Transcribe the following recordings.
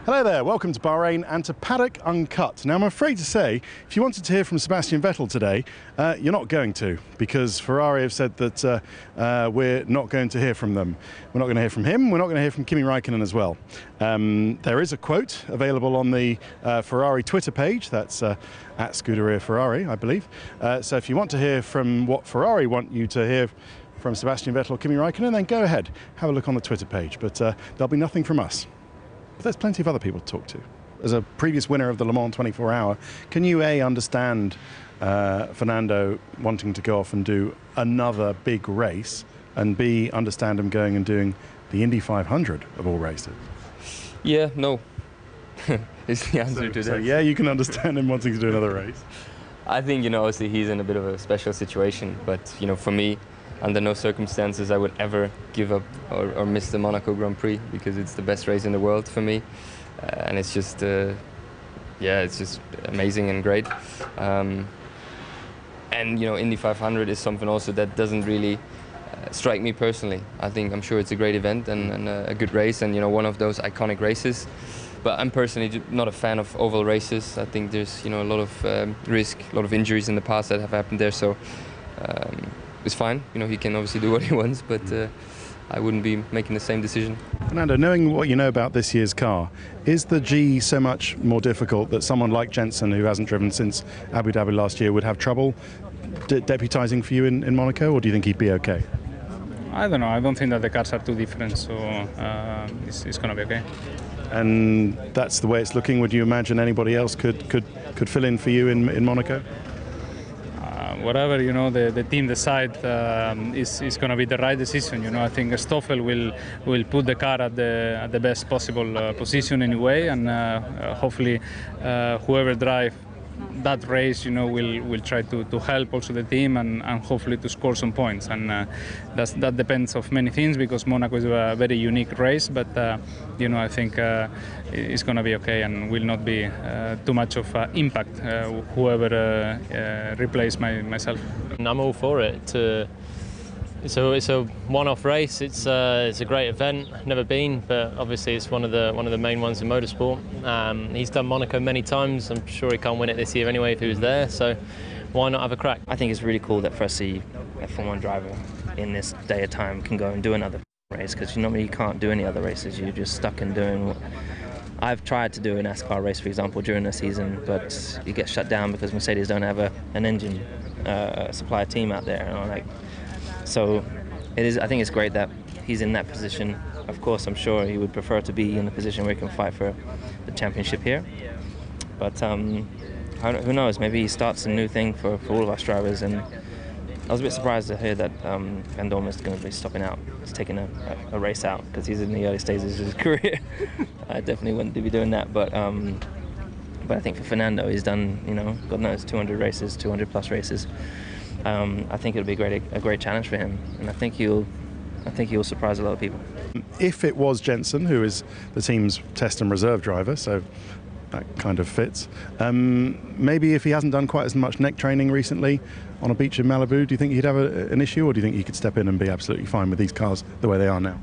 Hello there, welcome to Bahrain and to Paddock Uncut. Now I'm afraid to say, if you wanted to hear from Sebastian Vettel today, you're not going to, because Ferrari have said that we're not going to hear from them. We're not going to hear from him, we're not going to hear from Kimi Raikkonen as well. There is a quote available on the Ferrari Twitter page, that's at Scuderia Ferrari, I believe. So if you want to hear from what Ferrari want you to hear from Sebastian Vettel or Kimi Raikkonen, then go ahead, have a look on the Twitter page, but there'll be nothing from us. But there's plenty of other people to talk to. As a previous winner of the Le Mans 24 Hour, can you A, understand Fernando wanting to go off and do another big race, and B, understand him going and doing the Indy 500 of all races? Yeah, no. Is the answer to that. So yeah, you can understand him wanting to do another race. I think, obviously he's in a bit of a special situation, but, for me, under no circumstances I would ever give up or miss the Monaco Grand Prix, because it's the best race in the world for me, and it's just, it's just amazing and great. And Indy 500 is something also that doesn't really strike me personally. I'm sure it's a great event and a good race, and one of those iconic races. But I'm personally not a fan of oval races. I think there's a lot of risk, a lot of injuries in the past that have happened there. So. It's fine, he can obviously do what he wants, but I wouldn't be making the same decision. Fernando, knowing what you know about this year's car, is the G so much more difficult that someone like Jenson, who hasn't driven since Abu Dhabi last year, would have trouble deputising for you in Monaco, or do you think he'd be okay? I don't know, I don't think that the cars are too different, so it's going to be okay. And that's the way it's looking. Would you imagine anybody else could fill in for you in Monaco? Whatever the team decide is going to be the right decision. I think Stoffel will put the car at the best possible position anyway, and hopefully whoever drive that race, will try to help also the team and hopefully to score some points. And that depends of many things, because Monaco is a very unique race. But I think it's going to be okay and will not be too much of impact whoever replace myself. I'm all for it. It's a one-off race. It's a great event. Never been, but obviously it's one of the main ones in motorsport. He's done Monaco many times. I'm sure he can't win it this year anyway if he was there. So why not have a crack? I think it's really cool that firstly a Formula 1 driver in this day of time can go and do another race, because normally you can't do any other races. You're just stuck in doing what I've tried to do a NASCAR race, for example, during the season, but you get shut down because Mercedes don't have an engine supply team out there. So I think it's great that he's in that position. Of course, I'm sure he would prefer to be in a position where he can fight for the championship here. But who knows, maybe he starts a new thing for all of us drivers. And I was a bit surprised to hear that Van Dorn is going to be stopping out. He's taking a race out because he's in the early stages of his career. I definitely wouldn't be doing that. But I think for Fernando, he's done, God knows, 200 races, 200 plus races. I think it'll be a great challenge for him, and I think he'll surprise a lot of people. If it was Jenson, who is the team's test and reserve driver, so that kind of fits. Maybe if he hasn't done quite as much neck training recently on a beach in Malibu, do you think he'd have an issue, or do you think he could step in and be absolutely fine with these cars the way they are now?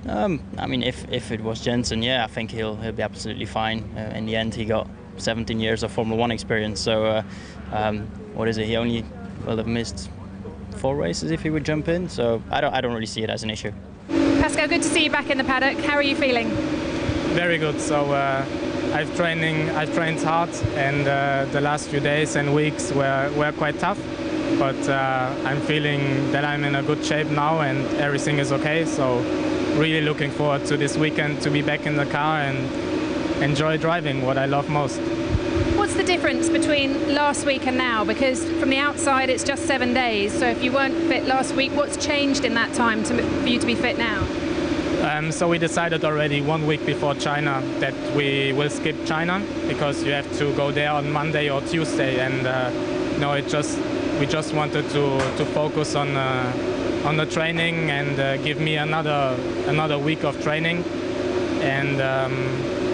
If it was Jenson, yeah, I think he'll be absolutely fine. In the end, he got 17 years of Formula 1 experience, so what is it? He only will have missed 4 races if he would jump in, so I don't really see it as an issue. Pascal, good to see you back in the paddock. How are you feeling? Very good. So I've trained hard, and the last few days and weeks were quite tough, but I'm feeling that I'm in a good shape now and everything is okay. So really looking forward to this weekend to be back in the car and enjoy driving, what I love most. What's the difference between last week and now? Because from the outside it's just 7 days, so if you weren't fit last week, what's changed in that time for you to be fit now? So we decided already 1 week before China that we will skip China, because you have to go there on Monday or Tuesday, and we just wanted to focus on the training and give me another week of training, and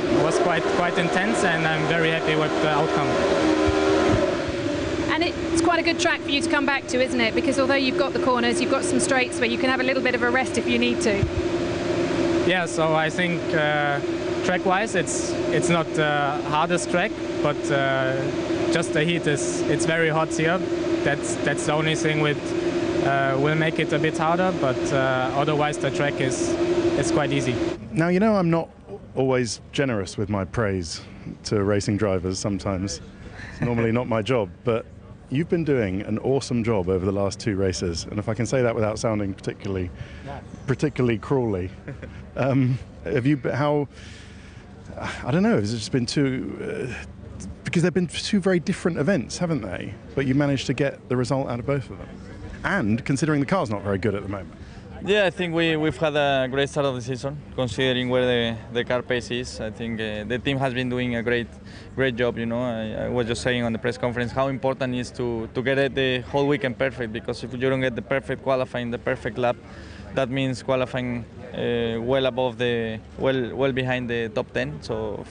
it was quite intense, and I'm very happy with the outcome. And it's quite a good track for you to come back to, isn't it? Because although you've got the corners, you've got some straights where you can have a little bit of a rest if you need to. Yeah, so I think track-wise, it's not the hardest track, but just the heat it's very hot here. That's the only thing will make it a bit harder, but otherwise the track is quite easy. Now, you know, I'm not always generous with my praise to racing drivers sometimes. It's normally not my job, but you've been doing an awesome job over the last 2 races, and if I can say that without sounding particularly cruelly, have you? How? I don't know. Has it just been too? Because they've been 2 very different events, haven't they? But you managed to get the result out of both of them, and considering the car's not very good at the moment. Yeah, I think we've had a great start of the season, considering where the car pace is. I think the team has been doing a great job. You know, I was just saying on the press conference how important it is to get it the whole weekend perfect, because if you don't get the perfect qualifying, the perfect lap, that means qualifying well above well behind the top 10. So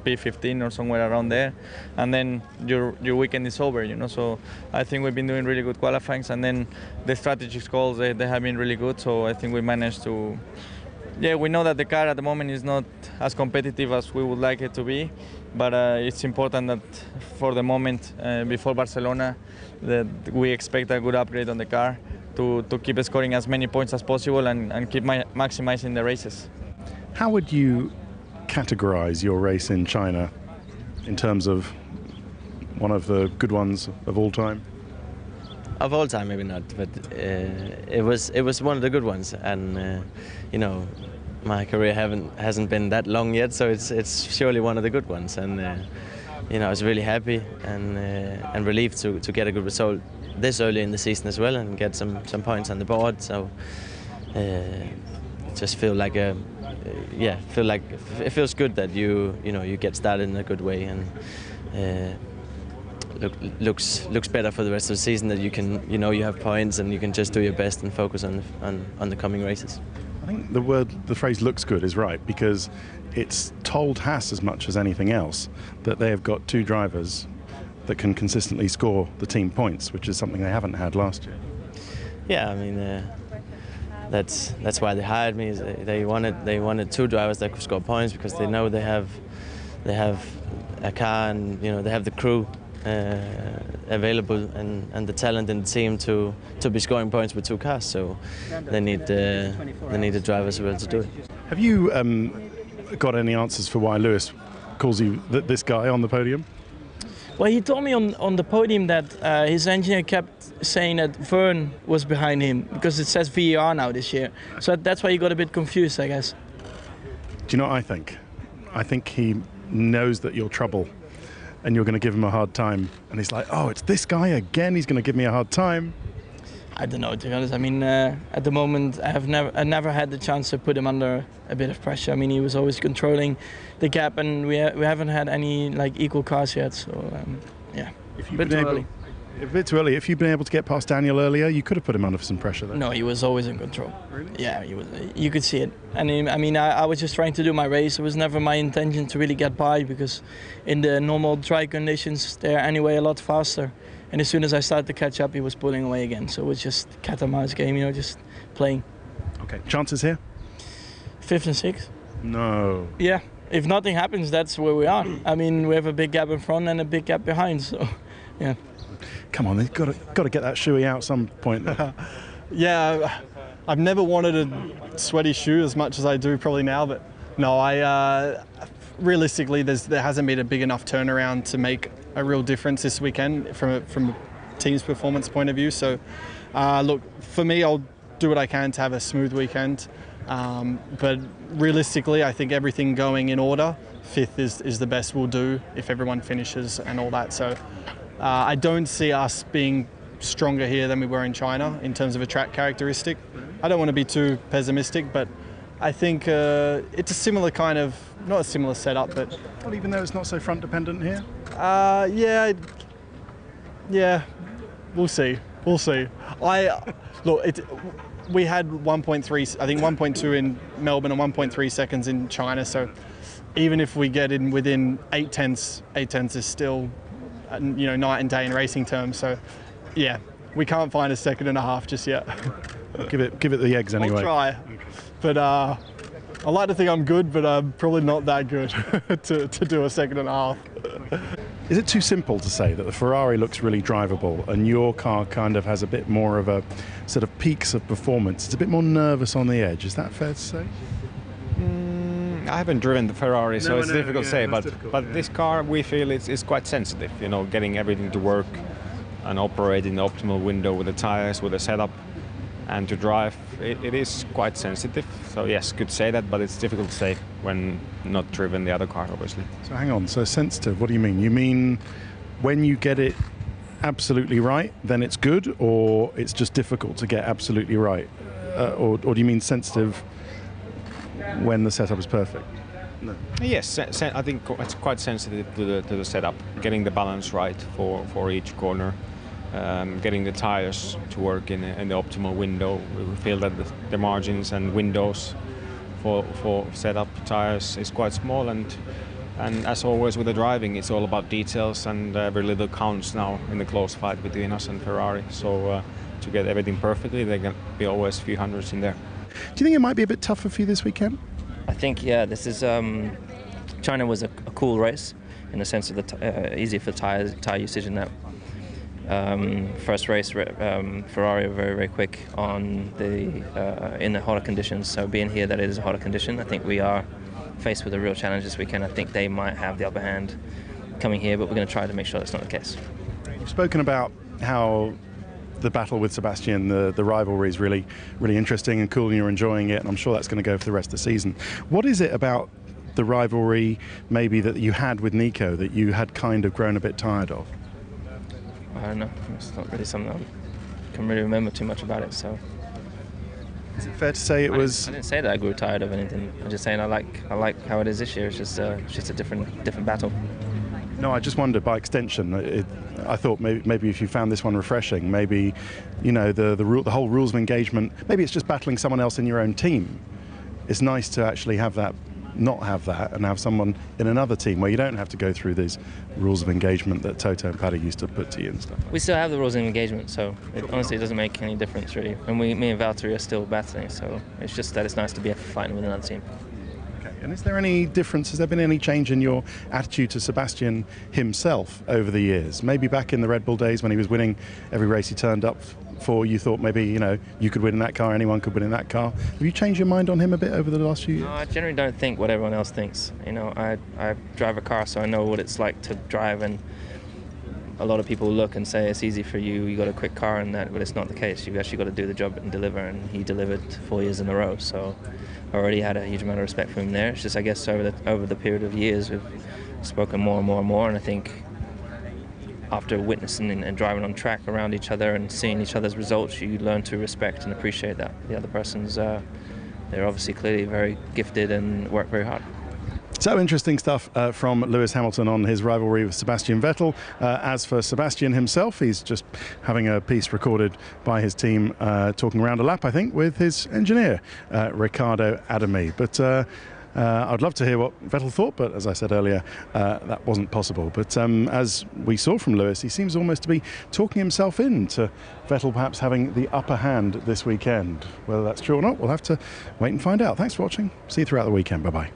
P15 or somewhere around there, and then your weekend is over, you know. So I think we've been doing really good qualifying, and then the strategic calls they have been really good. So I think we managed to, yeah, we know that the car at the moment is not as competitive as we would like it to be, but it's important that for the moment before Barcelona that we expect a good upgrade on the car to keep scoring as many points as possible and keep maximizing the races. How would you categorize your race in China in terms of one of the good ones of all time? Of all time, maybe not, but it was one of the good ones, and you know, my career hasn't been that long yet, so it's surely one of the good ones, and you know, I was really happy and relieved to get a good result this early in the season as well, and get some points on the board. So just feel like it feels good that you get started in a good way, and looks better for the rest of the season, that you have points and you can just do your best and focus on the coming races. I think the phrase "looks good" is right, because it's told Haas as much as anything else that they have got 2 drivers that can consistently score the team points, which is something they haven't had last year. Yeah, I mean. That's why they hired me. They wanted 2 drivers that could score points, because they know they have a car, and you know, they have the crew available and the talent in the team to be scoring points with 2 cars. So they need the drivers who are able to do it. Have you got any answers for why Lewis calls you this guy on the podium? Well, he told me on the podium that his engineer kept saying that Vern was behind him, because it says VER now this year. So that's why he got a bit confused, I guess. Do you know what I think? I think he knows that you're trouble and you're going to give him a hard time. And he's like, oh, it's this guy again, he's going to give me a hard time. I don't know, to be honest. I mean, at the moment, I never had the chance to put him under a bit of pressure. I mean, he was always controlling the gap, and we haven't had any equal cars yet. So yeah, a bit too early. A bit too early. If you'd been able to get past Daniel earlier, you could have put him under some pressure there. No, he was always in control. Really? Yeah, he was. You could see it. And I mean, I was just trying to do my race. It was never my intention to really get by, because in the normal dry conditions, they're anyway a lot faster. And as soon as I started to catch up, he was pulling away again. So it was just cat and mouse game, you know, just playing. Okay, chances here? 5th and 6th. No. Yeah, if nothing happens, that's where we are. I mean, we have a big gap in front and a big gap behind, so yeah. Come on, they've got to get that shoey out at some point. Yeah, I've never wanted a sweaty shoe as much as I do probably now, but no, realistically, there hasn't been a big enough turnaround to make a real difference this weekend from a team's performance point of view. So, look, for me, I'll do what I can to have a smooth weekend. But realistically, I think everything going in order, 5th is the best we'll do if everyone finishes and all that. So, I don't see us being stronger here than we were in China in terms of a track characteristic. I don't want to be too pessimistic, but I think it's a similar kind of, not a similar setup, but... Well, even though it's not so front dependent here? Yeah, we'll see. We had 1.3, I think 1.2 in Melbourne and 1.3 seconds in China, so even if we get in within 8 tenths is still, night and day in racing terms. So yeah, we can't find a 1.5 seconds just yet. Give it the eggs anyway. I'll try, but I like to think I'm good, but I'm probably not that good to do a second and a half. Is it too simple to say that the Ferrari looks really drivable and your car kind of has a bit more of a sort of peaks of performance? It's a bit more nervous on the edge. Is that fair to say? I haven't driven the Ferrari, so it's difficult to say. But this car, we feel it's quite sensitive. You know, getting everything to work and operate in the optimal window with the tires, with the setup, and to drive, it is quite sensitive. So yes, could say that, but it's difficult to say when not driven the other car, obviously. So hang on, so sensitive, what do you mean? You mean when you get it absolutely right, then it's good, or it's just difficult to get absolutely right? Or do you mean sensitive when the setup is perfect? No. Yes, I think it's quite sensitive to the setup, getting the balance right for each corner. Getting the tires to work in the optimal window. We feel that the margins and windows for setup tires is quite small, and as always with the driving, it's all about details, and every little counts now in the close fight between us and Ferrari. So to get everything perfectly, there can be always a few hundreds in there. Do you think it might be a bit tougher for you this weekend? I think, yeah, this is China was a cool race in the sense of the easy for tire usage in that. First race, Ferrari were very, very quick on in the hotter conditions. So being here, that it is a hotter condition. I think we are faced with a real challenge this weekend. I think they might have the upper hand coming here, but we're going to try to make sure that's not the case. You've spoken about how the battle with Sebastian, the rivalry is really, really interesting and cool, and you're enjoying it, and I'm sure that's going to go for the rest of the season. What is it about the rivalry maybe that you had with Nico that you had kind of grown a bit tired of? I don't know. It's not really something I can really remember too much about it. So, is it fair to say it was? I didn't say that I grew tired of anything. I'm just saying I like how it is this year. It's just a different battle. No, I just wondered by extension. I thought maybe if you found this one refreshing, maybe the whole rules of engagement. Maybe it's just battling someone else in your own team. It's nice to actually have that. Not have that and have someone in another team where you don't have to go through these rules of engagement that Toto and Paddy used to put to you and stuff. We still have the rules of engagement, so honestly it doesn't make any difference really. And me and Valtteri are still battling, so it's just that it's nice to be fighting with another team. Okay. And is there any difference? Has there been any change in your attitude to Sebastian himself over the years? Maybe back in the Red Bull days when he was winning every race he turned up for, you thought maybe you could win in that car, anyone could win in that car. Have you changed your mind on him a bit over the last few years? No, I generally don't think what everyone else thinks. I drive a car, so I know what it's like to drive, and a lot of people look and say it's easy for you, you got a quick car and that, but it's not the case. You've actually got to do the job and deliver, and he delivered 4 years in a row, so I already had a huge amount of respect for him there. It's just, I guess, over the period of years we've spoken more and more and more, and I think after witnessing and driving on track around each other and seeing each other's results, you learn to respect and appreciate that the other person's, they're obviously clearly very gifted and work very hard. So interesting stuff from Lewis Hamilton on his rivalry with Sebastian Vettel. As for Sebastian himself, he's just having a piece recorded by his team talking around a lap, I think, with his engineer, Riccardo Adami. But I'd love to hear what Vettel thought, but as I said earlier, that wasn't possible. But as we saw from Lewis, he seems almost to be talking himself into Vettel perhaps having the upper hand this weekend. Whether that's true or not, we'll have to wait and find out. Thanks for watching. See you throughout the weekend. Bye-bye.